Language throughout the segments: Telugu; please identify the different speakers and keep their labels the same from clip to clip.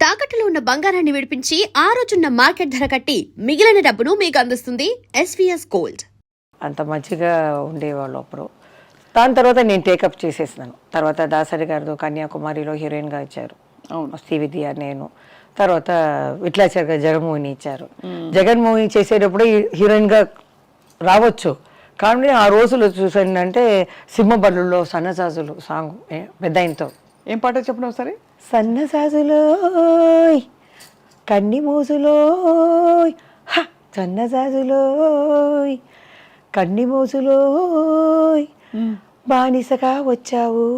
Speaker 1: తాకట్టులో ఉన్న బంగారాన్ని విడిపించి ఆ రోజున్న మార్కెట్ ధర కట్టి మిగిలిన డబ్బును మీకు అందిస్తుంది ఎస్వీఎస్ గోల్డ్.
Speaker 2: అంత మంచిగా ఉండేవాళ్ళు అప్పుడు. దాని తర్వాత నేను టేకప్ చేసేసినాను. తర్వాత దాసరి గారు కన్యాకుమారిలో హీరోయిన్గా ఇచ్చారు. శ్రీవిద్య నేను. తర్వాత విట్లాచారి గారు జగన్మోహిని ఇచ్చారు. జగన్మోహిని చేసేటప్పుడు హీరోయిన్గా రావచ్చు, కానీ ఆ రోజులు చూసానంటే సింహబల్లులో సన్నజాజులు సాంగ్ పెద్ద ఆయనతో.
Speaker 3: ఏం పాట చెప్పినావు సరే?
Speaker 2: సన్నజాజులోయ్ కన్ని మోజులోయ్ సన్నజాజులోయ్ కన్ని మోజులోయ్ బానిసగా వచ్చావు,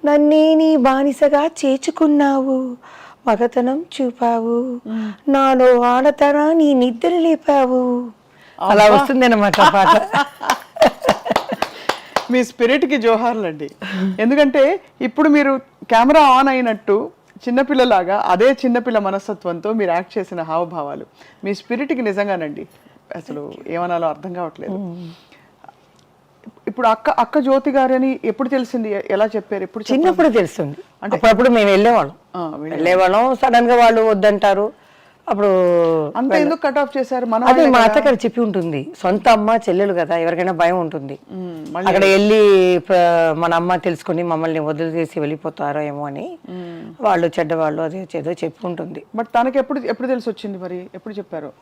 Speaker 2: నన్నే నీ బానిసగా చేర్చుకున్నావు, మగతనం చూపావు, నాలో ఆడతనాన్ని నిద్ర లేపావు. అలా వస్తుంది అన్నమాట పాట.
Speaker 3: మీ స్పిరిట్కి జోహార్లండి. ఎందుకంటే ఇప్పుడు మీరు కెమెరా ఆన్ అయినట్టు చిన్నపిల్లలాగా అదే చిన్నపిల్ల మనస్తత్వంతో మీరు యాక్ట్ చేసిన హావభావాలు మీ స్పిరిట్కి నిజంగానండి అసలు ఏమనాలో అర్థం కావట్లేదు. ఇప్పుడు అక్క జ్యోతి గారు అని ఎప్పుడు తెలిసింది? ఎలా చెప్పారు? ఎప్పుడు?
Speaker 2: చిన్నప్పుడు తెలుస్తుంది. అంటే అప్పుడు మేము వెళ్ళేవాళ్ళం సడన్ గా వాళ్ళు వద్దంటారు. అప్పుడు
Speaker 3: అంత ఎందుకు కట్ ఆఫ్ చేశారు?
Speaker 2: అదే మా అత్తగారు చెప్పి ఉంటుంది. సొంత అమ్మ చెల్లెలు కదా, ఎవరికైనా భయం ఉంటుంది. అక్కడ వెళ్ళి మన అమ్మ తెలుసుకుని మమ్మల్ని వదిలిచేసి వెళ్ళిపోతారో ఏమో అని వాళ్ళు చెడ్డవాళ్ళు అదే ఏదో చెప్పి ఉంటుంది.
Speaker 3: బట్ తనకి ఎప్పుడు తెలిసి వచ్చింది? మరి ఎప్పుడు చెప్పారు?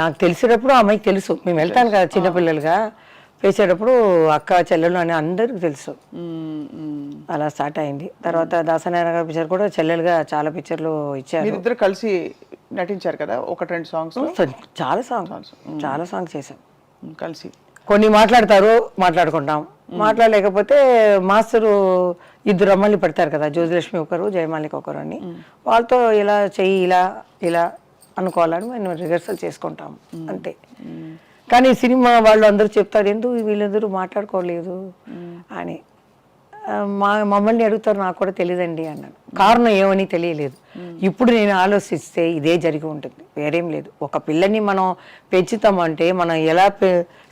Speaker 2: నాకు తెలిసేటప్పుడు అమ్మాయికి తెలుసు. మేము వెళ్తాను కదా చిన్నపిల్లలుగా వేసేటప్పుడు అక్క చెల్లెలు అని అందరికి తెలుసు. అలా స్టార్ట్ అయింది. తర్వాత దాసనారాయణ గారి పిక్చర్ కూడా చెల్లెలుగా చాలా పిక్చర్లు ఇచ్చారు.
Speaker 3: మీరిద్దరు కలిసి నటించారు కదా, ఒకటి రెండు సాంగ్స్?
Speaker 2: చాలా సాంగ్స్ చేసాం
Speaker 3: కలిసి.
Speaker 2: కొన్ని మాట్లాడుకుంటాం, మాట్లాడలేకపోతే మాస్టరు ఇద్దరు అమ్మల్ని పెడతారు కదా, జ్యోతిలక్ష్మి ఒకరు జయమాలిక ఒకరు అని. వాళ్ళతో ఇలా చెయ్యి ఇలా అనుకోవాలని మేము రిహర్సల్ చేసుకుంటాం అంతే. కానీ సినిమా వాళ్ళు అందరూ చెప్తారు ఎందుకు వీళ్ళందరూ మాట్లాడుకోలేదు అని. మమ్మల్ని అడుగుతారు, నాకు కూడా తెలియదండి అన్నాను. కారణం ఏమని తెలియలేదు. ఇప్పుడు నేను ఆలోచిస్తే ఇదే జరిగి ఉంటుంది, వేరేం లేదు. ఒక పిల్లని మనం పెంచుతామంటే మనం ఎలా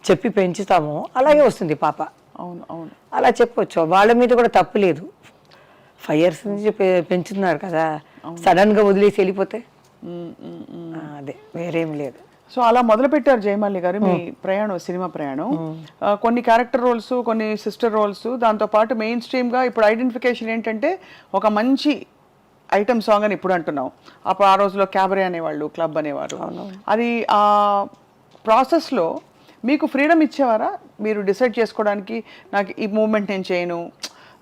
Speaker 2: చెప్పి పెంచుతామో అలాగే వస్తుంది పాప.
Speaker 3: అవును.
Speaker 2: అలా చెప్పొచ్చు. వాళ్ళ మీద కూడా తప్పు లేదు. 5 years నుంచి పెంచుతున్నారు కదా, సడన్గా వదిలేసి వెళ్ళిపోతే అదే వేరేం లేదు.
Speaker 3: సో అలా మొదలు పెట్టారు జయమాలి గారు మీ ప్రయాణం, సినిమా ప్రయాణం. కొన్ని క్యారెక్టర్ రోల్స్, కొన్ని సిస్టర్ రోల్స్, దాంతోపాటు మెయిన్ స్ట్రీమ్గా ఇప్పుడు ఐడెంటిఫికేషన్ ఏంటంటే ఒక మంచి ఐటమ్ సాంగ్ అని ఇప్పుడు అంటున్నాం. అప్పుడు ఆ రోజులో క్యాబరే అనేవాళ్ళు, క్లబ్ అనేవారు. అది ఆ ప్రాసెస్లో మీకు ఫ్రీడమ్ ఇచ్చేవారా? మీరు డిసైడ్ చేసుకోవడానికి నాకు ఈ మూమెంట్ నేను చేయను,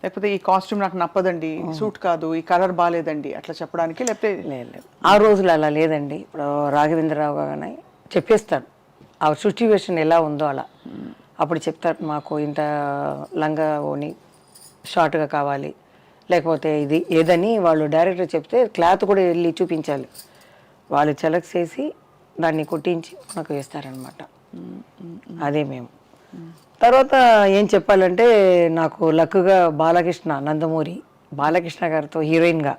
Speaker 3: లేకపోతే ఈ కాస్ట్యూమ్ నాకు నప్పదండి, సూట్ కాదు, ఈ కలర్ బాగాలేదండి అట్లా చెప్పడానికి? లేకపోతే
Speaker 2: లేదు, ఆ రోజులు అలా లేదండి. ఇప్పుడు రాఘవేంద్రరావు గానే చెప్పేస్తాడు ఆ సిచ్యువేషన్ ఎలా ఉందో అలా. అప్పుడు చెప్తారు, మాకు ఇంత లంగా ఓని షార్ట్గా కావాలి, లేకపోతే ఇది ఏదని వాళ్ళు డైరెక్టర్ చెప్తే క్లాత్ కూడా వెళ్ళి చూపించాలి. వాళ్ళు సెలెక్ట్ చేసి దాన్ని కుట్టించి మనకు వేస్తారనమాట. అదే మేము. తర్వాత ఏం చెప్పాలంటే నాకు లక్కుగా నందమూరి బాలకృష్ణ గారితో హీరోయిన్గా,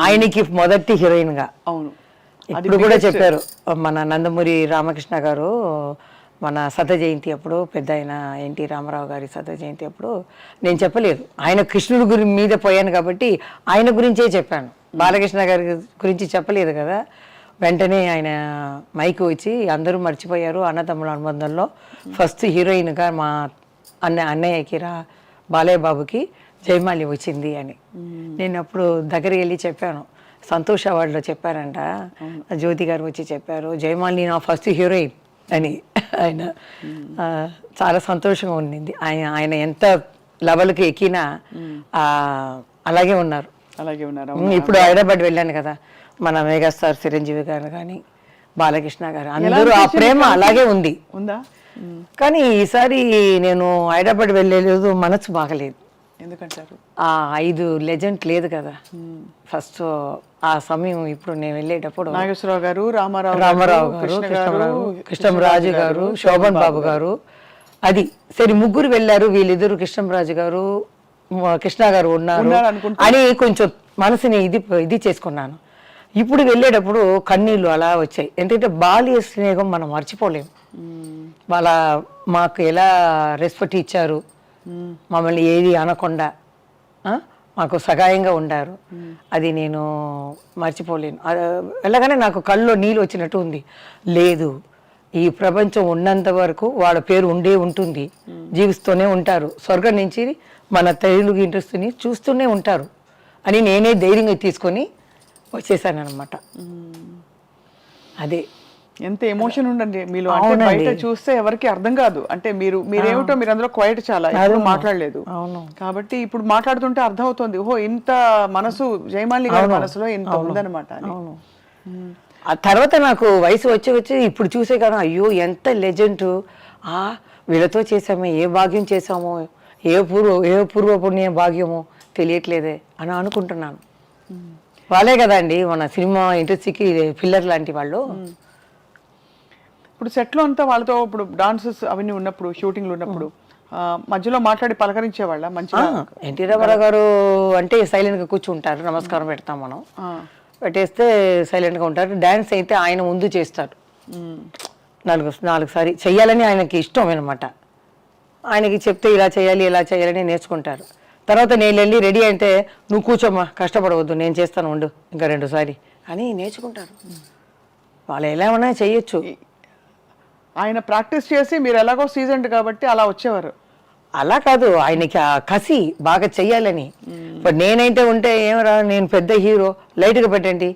Speaker 2: ఆయనకి మొదటి హీరోయిన్గా.
Speaker 3: అవును,
Speaker 2: ఇప్పుడు కూడా చెప్పారు మన నందమూరి రామకృష్ణ గారు మన శత జయంతి అప్పుడు, పెద్ద ఆయన ఎన్టీ రామారావు గారి శత జయంతి అప్పుడు నేను చెప్పలేదు, ఆయన కృష్ణుడి మీద పోయాను కాబట్టి ఆయన గురించే చెప్పాను. బాలకృష్ణ గారి గురించి చెప్పలేదు కదా. వెంటనే ఆయన మైకు వచ్చి అందరూ మర్చిపోయారు అన్నతమ్ముల అనుబంధంలో ఫస్ట్ హీరోయిన్గా మా అన్నయ్యకి బాలయ్య బాబుకి జయమాలి వచ్చింది అని. నేను అప్పుడు దగ్గరికి వెళ్ళి చెప్పాను, సంతోష్ అవార్డులో చెప్పారంట, జ్యోతి గారు వచ్చి చెప్పారు జయమాలిని నా ఫస్ట్ హీరోయిన్ అని. ఆయన చాలా సంతోషంగా ఉండింది. ఆయన ఎంత లెవెల్కి ఎక్కినా అలాగే ఉన్నారు. ఇప్పుడు హైదరాబాద్ వెళ్ళాను కదా, మన మెగాస్టార్ చిరంజీవి గారు కానీ బాలకృష్ణ గారు అందరూ ఆ ప్రేమ అలాగే ఉందా. కానీ ఈసారి నేను హైదరాబాద్ వెళ్ళలేదు, మనసు బాగలేదు.
Speaker 3: ఎందుకంటారు?
Speaker 2: ఆ 5 లెజెండ్ లేదు కదా ఫస్ట్ ఆ సమయం. ఇప్పుడు నేను వెళ్ళేటప్పుడు
Speaker 3: నాగేశ్వరరావు గారు, రామారావు గారు,
Speaker 2: కృష్ణంరాజు గారు, శోభన్ బాబు గారు, అది సరే ముగ్గురు వెళ్ళారు. వీళ్ళిద్దరు కృష్ణంరాజు గారు, కృష్ణ గారు ఉన్నారు అని కొంచెం మనసుని ఇది చేసుకున్నాను. ఇప్పుడు వెళ్ళేటప్పుడు కన్నీళ్ళు అలా వచ్చాయి. ఎందుకంటే బాల్య స్నేహం మనం మర్చిపోలేము. మాకు ఎలా రెస్పెక్ట్ ఇచ్చారు, మమ్మల్ని ఏది అనకుండా మాకు సహాయంగా ఉండారు. అది నేను మర్చిపోలేను. వెళ్ళగానే నాకు కళ్ళలో నీళ్ళు వచ్చినట్టు ఉంది. లేదు, ఈ ప్రపంచం ఉన్నంత వరకు వాళ్ళ పేరు ఉంటుంది, జీవిస్తూనే ఉంటారు, స్వర్గం నుంచి మన తెలుగు ఇండస్ట్రీని చూస్తూనే ఉంటారు అని నేనే ధైర్యంగా తీసుకొని వచ్చేసాను అనమాట. అదే
Speaker 3: ఎంత ఎమోషన్ ఉండండి మీలో. అంటే బయట చూస్తే ఎవరికి అర్థం కాదు. అంటే మీరేమిటో మీరు అందులో క్వైట్ చాలా ఎప్పుడు మాట్లాడలేదు. కాబట్టి ఇప్పుడు మాట్లాడుతుంటే అర్థం అవుతుంది, ఓహో ఇంత మనసు జయమాలి గారి మనసులో ఇంత ఉందన్నమాట అని.
Speaker 2: ఆ తర్వాత నాకు వయసు వచ్చి ఇప్పుడు చూసే కదా, అయ్యో ఎంత లెజెండ్, వీళ్ళతో చేసామే, ఏ భాగ్యం చేసామో, ఏ పూర్వ పుణ్య భాగ్యమో తెలియట్లేదే అని అనుకుంటున్నాను. వాళ్ళే కదా అండి మన సినిమా ఇండస్ట్రీకి పిల్లర్ లాంటి వాళ్ళు.
Speaker 3: ఇప్పుడు సెట్లో అంతా వాళ్ళతో ఇప్పుడు డాన్సెస్ అవన్నీ ఉన్నప్పుడు, షూటింగ్లు ఉన్నప్పుడు మధ్యలో మాట్లాడి పలకరించేవాళ్ళ మంచిగా?
Speaker 2: ఎన్టీ రామారావు గారు అంటే సైలెంట్గా కూర్చుంటారు, నమస్కారం పెడతాం మనం, పెట్టేస్తే సైలెంట్గా ఉంటారు. డ్యాన్స్ అయితే ఆయన ముందు చేస్తారు, నాలుగు సారి చెయ్యాలని ఆయనకి ఇష్టం అనమాట. ఆయనకి చెప్తే ఇలా చేయాలని నేర్చుకుంటారు. తర్వాత నేను వెళ్ళి రెడీ అయితే నువ్వు కూర్చోమ్మా, కష్టపడవద్దు, నేను చేస్తాను ఉండు ఇంకా 2 సారి అని నేర్చుకుంటారు. వాళ్ళు ఎలా ఉన్నా చెయ్యొచ్చు.
Speaker 3: ఆయన ప్రాక్టీస్ చేసి మీరు ఎలాగో సీజన్డ్ కాబట్టి అలా వచ్చేవారు.
Speaker 2: అలా కాదు, ఆయనకి ఆ కసి బాగా చెయ్యాలని. ఇప్పుడు నేనైతే ఉంటే ఏమరా, నేను పెద్ద హీరో, లైట్గా పెట్టండి,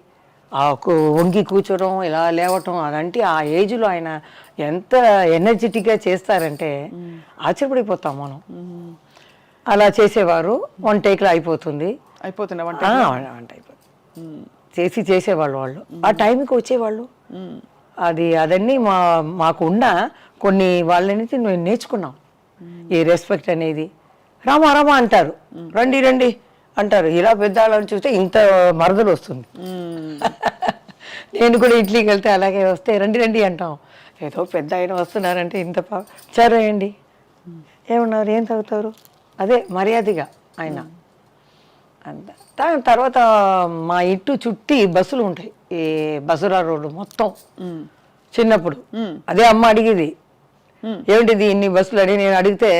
Speaker 2: వంగి కూర్చోవడం, ఇలా లేవటం, అదంటే ఆ ఏజ్లో ఆయన ఎంత ఎనర్జెటిక్గా చేస్తారంటే ఆశ్చర్యపడిపోతాం మనం. అలా చేసేవారు. 1 టేక్లో అయిపోతుంది.
Speaker 3: వంట
Speaker 2: అయిపోతుంది. చేసేవాళ్ళు వాళ్ళు. ఆ టైంకి వచ్చేవాళ్ళు. అదన్నీ మాకు ఉన్న కొన్ని వాళ్ళని మేము నేర్చుకున్నాం. ఈ రెస్పెక్ట్ అనేది. రామా అంటారు, రండి అంటారు. ఇలా పెద్దవాళ్ళని చూస్తే ఇంత మరదలు వస్తుంది. నేను కూడా ఇడ్లీకి వెళ్తే అలాగే వస్తే రండి అంటాం. ఏదో పెద్ద ఆయన వస్తున్నారంటే ఇంత సరేయండి, ఏమన్నారు, ఏం తాగుతారు, అదే మర్యాదగా ఆయన అంత. దాని తర్వాత మా ఇంటి చుట్టి బస్సులు ఉంటాయి, ఈ బసురా రోడ్డు మొత్తం. చిన్నప్పుడు అదే అమ్మ అడిగేది, ఏమిటిది ఇన్ని బస్సులు అని. నేను అడిగితే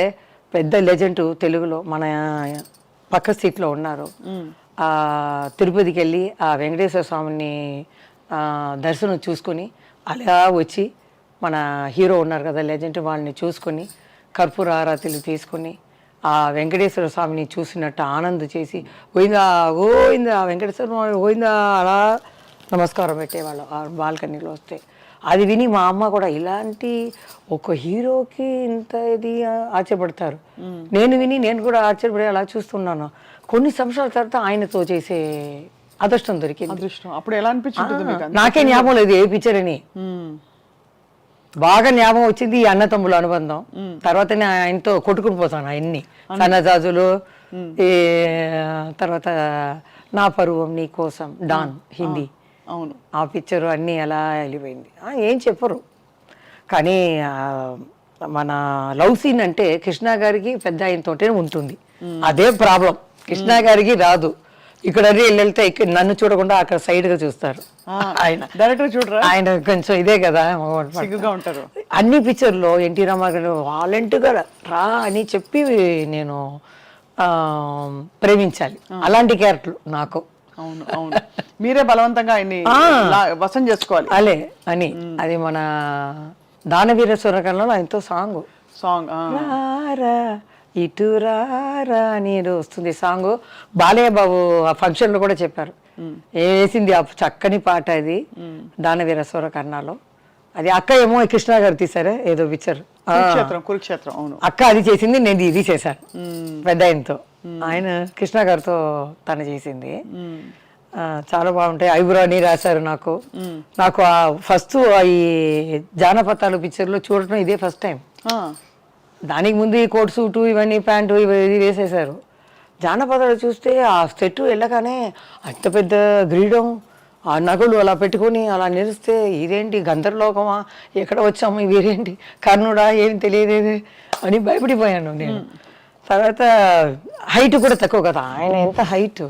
Speaker 2: పెద్ద లెజెండ్ తెలుగులో మన పక్క సీట్లో ఉన్నారు, తిరుపతికి వెళ్ళి ఆ వెంకటేశ్వర స్వామిని దర్శనం చూసుకొని అలా వచ్చి మన హీరో ఉన్నారు కదా లెజెండ్, వాళ్ళని చూసుకొని కర్పూర ఆరాతిలు తీసుకొని ఆ వెంకటేశ్వర స్వామిని చూసినట్టు ఆనందం చేసి గోయిందా వెంకటేశ్వర స్వామి గోయిందా అలా నమస్కారం పెట్టేవాళ్ళు ఆ బాల్కనీలో వస్తే. అది విని మా అమ్మ కూడా ఇలాంటి ఒక హీరోకి ఇంత ఇది ఆశ్చర్యపడతారు. నేను కూడా ఆశ్చర్యపడి అలా చూస్తున్నాను. కొన్ని సంవత్సరాల తర్వాత ఆయనతో చేసే అదృష్టం దొరికింది.
Speaker 3: అప్పుడు ఎలా అనిపించింది?
Speaker 2: నాకే జ్ఞాపకం లేదు ఏ పిక్చర్ అని. బాగా జ్ఞాపకం వచ్చింది ఈ అన్నతమ్ముల అనుబంధం. తర్వాత ఆయనతో కొట్టుకుని పోతాను ఆయన్ని, సన్నజాజులు, ఈ తర్వాత నా పరువం నీ కోసం, డాన్ హిందీ,
Speaker 3: అవును
Speaker 2: ఆ పిక్చర్ అన్నీ ఎలా వెళ్ళిపోయింది. ఏం చెప్పరు. కానీ మన లవ్ సీన్ అంటే కృష్ణ గారికి పెద్ద ఆయనతోటే ఉంటుంది. అదే ప్రాబ్లం, కృష్ణ గారికి రాదు. ఇక్కడ వెళ్తే నన్ను చూడకుండా అక్కడ సైడ్ గా చూస్తారు. ఆయన
Speaker 3: డైరెక్టర్ చూడరా,
Speaker 2: ఆయన కొంచెం ఇదే కదా
Speaker 3: సిగ్గుగా ఉంటారు.
Speaker 2: అన్ని పిక్చర్లో ఎన్టీ రామారావు వాలంటీర్గా రా అని చెప్పి నేను ప్రేమించాలి. అలాంటి క్యారెక్టర్ నాకు.
Speaker 3: అవును మీరే బలవంతంగా ఆయన్ని వశం చేసుకోవాలి
Speaker 2: అలే అని. అది మన దానవీర సూరకర్ణలో ఆయనతో సాంగ్ ఇటు రారా అని వస్తుంది సాంగ్. బాలయ్య బాబు ఆ ఫంక్షన్ లో కూడా చెప్పారు, వేసింది ఆ చక్కని పాట అది దానవీర సూరకర్ణలో. అది అక్క ఏమో కృష్ణ గారు తీసారే ఏదో పిక్చర్,
Speaker 3: కురుక్షేత్రం. అవును
Speaker 2: అక్క అది చేసింది, నేను ఇది చేశాను పెద్ద ఆయనతో. ఆయన కృష్ణ గారితో తను చేసింది. చాలా బాగుంటాయి. ఐబ్రో అని రాశారు నాకు. ఫస్ట్ ఈ జానపదాలు పిక్చర్లో చూడటం ఇదే ఫస్ట్ టైం. దానికి ముందు ఈ కోట్ సూటు ఇవన్నీ ప్యాంటు ఇది వేసేసారు. జానపదాలు చూస్తే ఆ సెట్ వెళ్ళగానే అంత పెద్ద గ్రీడం, ఆ నగలు అలా పెట్టుకొని అలా నిలిస్తే ఇదేంటి గంధర్లోకమా, ఎక్కడ వచ్చాము, ఇవేంటి కర్ణుడా, ఏం తెలియదు అని భయపడిపోయాను నేను. తర్వాత హైట్ కూడా తక్కువ కదా, ఆయన ఎంత హైట్.